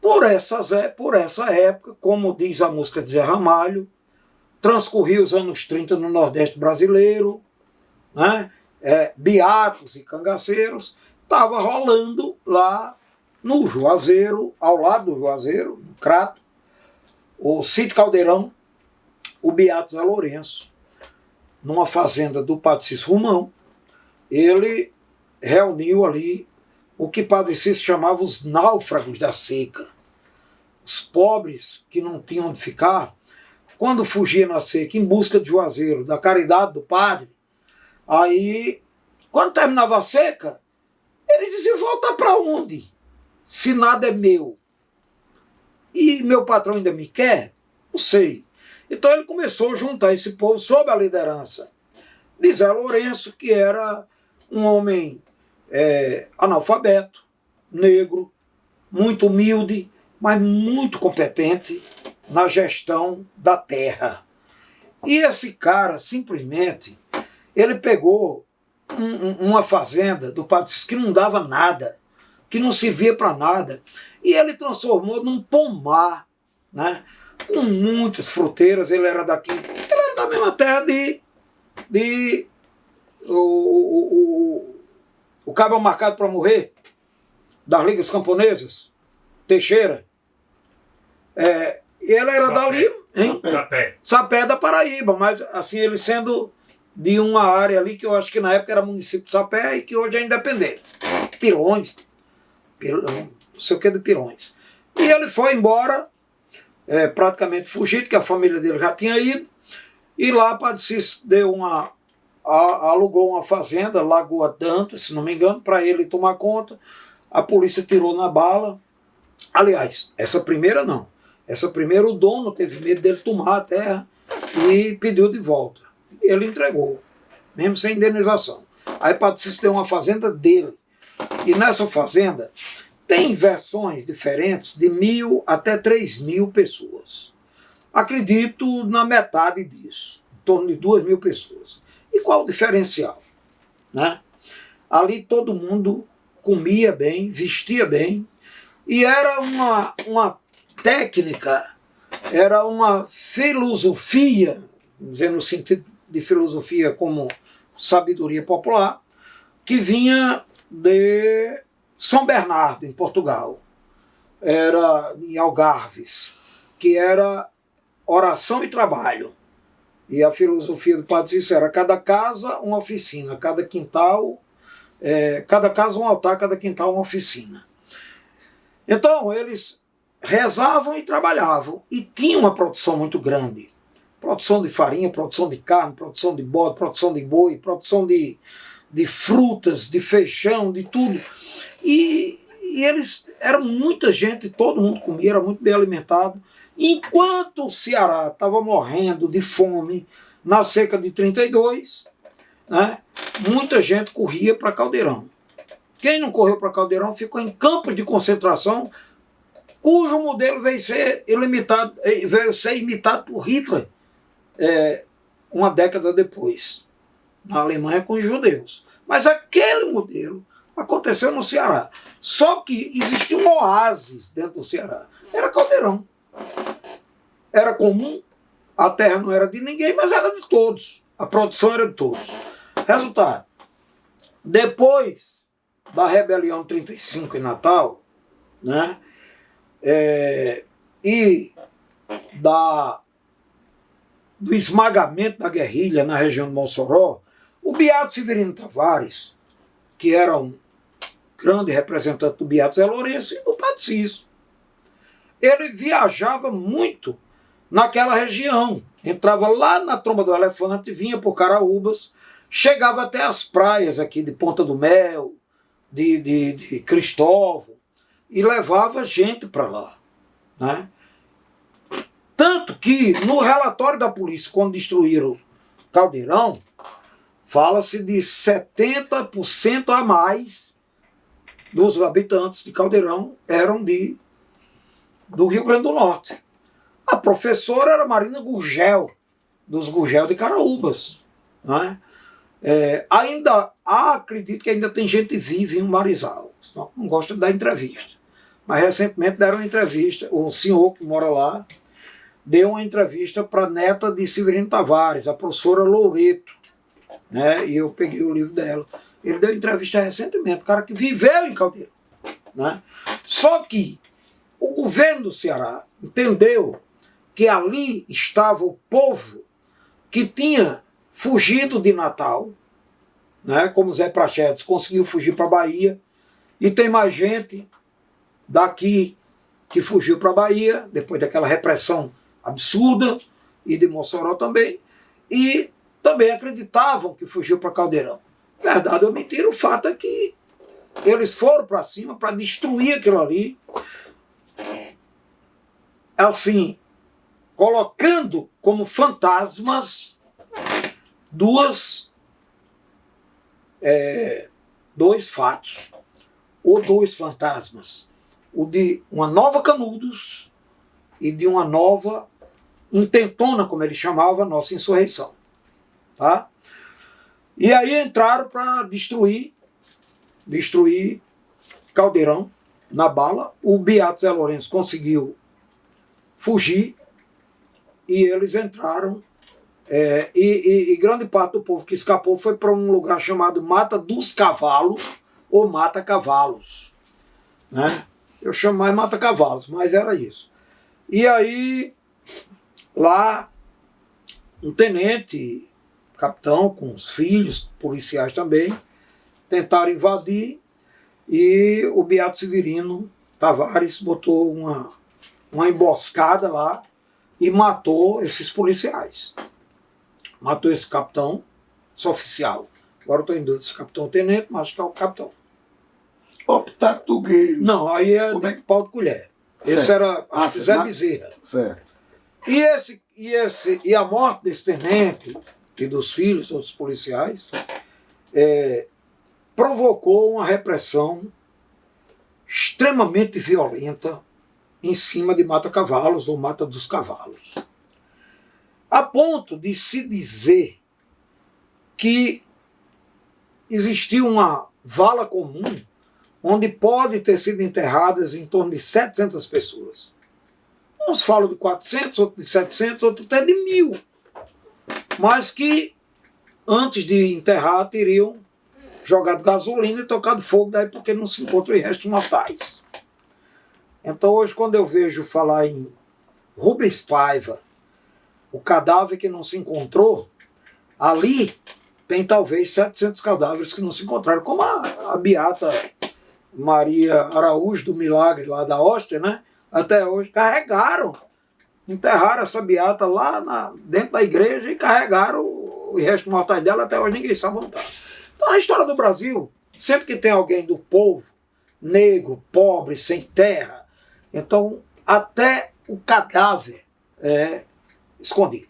Por essa época, como diz a música de Zé Ramalho, transcorriam os anos 30 no Nordeste brasileiro, né? Beatos e cangaceiros, estava rolando lá no Juazeiro, ao lado do Juazeiro, no Crato, o Sítio Caldeirão, o Beato Zé Lourenço, numa fazenda do Padre Cícero Romão, ele reuniu ali o que Padre Cícero chamava os náufragos da seca. Os pobres que não tinham onde ficar, quando fugia na seca em busca de Juazeiro, da caridade do padre, aí, quando terminava a seca, ele dizia: voltar para onde? Se nada é meu. E meu patrão ainda me quer? Não sei. Então ele começou a juntar esse povo sob a liderança de Zé Lourenço, que era um homem analfabeto, negro, muito humilde, mas muito competente na gestão da terra. E esse cara, simplesmente, ele pegou uma fazenda do Padre Cícero que não dava nada, que não servia para nada, e ele transformou num pomar, né, com muitas fruteiras. Ele era daqui, ele era da mesma terra o Cabo Marcado para Morrer, das Ligas Camponesas, Teixeira. Ele era dali, hein? Sapé da Paraíba, mas assim, ele sendo de uma área ali que eu acho que na época era município de Sapé e que hoje é independente. Pilões, não sei o que de Pilões. E ele foi embora, praticamente fugido, que a família dele já tinha ido, e lá Padre Cícero alugou uma fazenda, Lagoa Dantas, se não me engano, para ele tomar conta. A polícia tirou na bala. Aliás, essa primeira não. Essa primeira o dono teve medo dele tomar a terra e pediu de volta. Ele entregou, mesmo sem indenização. Aí Padre Cícero deu uma fazenda dele. E nessa fazenda tem versões diferentes de 1.000 até 3.000 pessoas. Acredito na metade disso, em torno de 2.000 pessoas. E qual o diferencial? Né? Ali todo mundo comia bem, vestia bem, e era uma técnica, era uma filosofia, dizendo no sentido de filosofia como sabedoria popular, que vinha de São Bernardo, em Portugal. Era em Algarves, que era oração e trabalho. E a filosofia do Padre Cícero era cada casa uma oficina, cada quintal, cada casa um altar, cada quintal uma oficina. Então eles rezavam e trabalhavam, e tinha uma produção muito grande. Produção de farinha, produção de carne, produção de bode, produção de boi, produção de frutas, de feijão, de tudo. E eles eram muita gente, todo mundo comia, era muito bem alimentado. Enquanto o Ceará estava morrendo de fome na seca de 32, né, muita gente corria para Caldeirão. Quem não correu para Caldeirão ficou em campos de concentração, cujo modelo veio ser imitado por Hitler uma década depois, na Alemanha com os judeus. Mas aquele modelo aconteceu no Ceará. Só que existia um oásis dentro do Ceará. Era Caldeirão. Era comum, a terra não era de ninguém, mas era de todos. A produção era de todos. Resultado, depois da rebelião 35 em Natal, né, e do esmagamento da guerrilha na região de Mossoró, o Beato Severino Tavares, que era um grande representante do Beato Zé Lourenço e do Padre Cícero, ele viajava muito naquela região. Entrava lá na Tromba do Elefante, vinha por Caraúbas, chegava até as praias aqui de Ponta do Mel, de Cristóvão, e levava gente para lá. Né? Tanto que no relatório da polícia, quando destruíram Caldeirão, fala-se de 70% a mais dos habitantes de Caldeirão eram do Rio Grande do Norte. A professora era Marina Gurgel, dos Gurgel de Caraúbas. Né? Acredito que ainda tem gente viva em Marizal, não gosta de dar entrevista. mas recentemente deram uma entrevista, o senhor que mora lá, deu uma entrevista para a neta de Severino Tavares, a professora Loureto, né? E eu peguei o livro dela. Ele deu entrevista recentemente, o cara que viveu em Caldeirão, né? Só que o governo do Ceará entendeu que ali estava o povo que tinha fugido de Natal, né? Como Zé Prachedes conseguiu fugir para a Bahia, e tem mais gente daqui que fugiu para a Bahia, depois daquela repressão absurda, e de Mossoró também, e também acreditavam que fugiu para Caldeirão. Verdade ou mentira, o fato é que eles foram para cima para destruir aquilo ali, assim, colocando como fantasmas dois fatos, ou dois fantasmas, o de uma nova Canudos e de uma nova intentona, como ele chamava, a nossa insurreição. Tá? E aí entraram para destruir Caldeirão na bala. O Beato Zé Lourenço conseguiu fugir e eles entraram. E grande parte do povo que escapou foi para um lugar chamado Mata dos Cavalos ou Mata Cavalos, né? Eu chamo mais Mata Cavalos, mas era isso. E aí lá um tenente, capitão com os filhos, policiais também, tentaram invadir e o Beato Severino Tavares botou uma emboscada lá e matou esses policiais. Matou esse capitão, esse oficial. Agora eu estou em dúvida se é capitão ou tenente, mas acho que é o capitão. Tatugueiros. Não, aí é de pau de colher. Esse era, acho que Zé Bezerra. Certo. E a morte desse tenente e dos filhos, outros policiais, provocou uma repressão extremamente violenta em cima de Mata Cavalos ou Mata dos Cavalos. A ponto de se dizer que existiu uma vala comum onde pode ter sido enterradas em torno de 700 pessoas. Uns falam de 400, outros de 700, outros até de 1000. Mas que antes de enterrar teriam jogado gasolina e tocado fogo, daí porque não se encontram restos mortais. Então hoje quando eu vejo falar em Rubens Paiva, o cadáver que não se encontrou, ali tem talvez 700 cadáveres que não se encontraram, como a beata Maria Araújo do Milagre lá da Hóstia, né? Até hoje enterraram essa beata lá dentro da igreja e carregaram os restos mortais dela, até hoje ninguém sabe onde está. Então a história do Brasil, sempre que tem alguém do povo, negro, pobre, sem terra, então até o cadáver é escondido.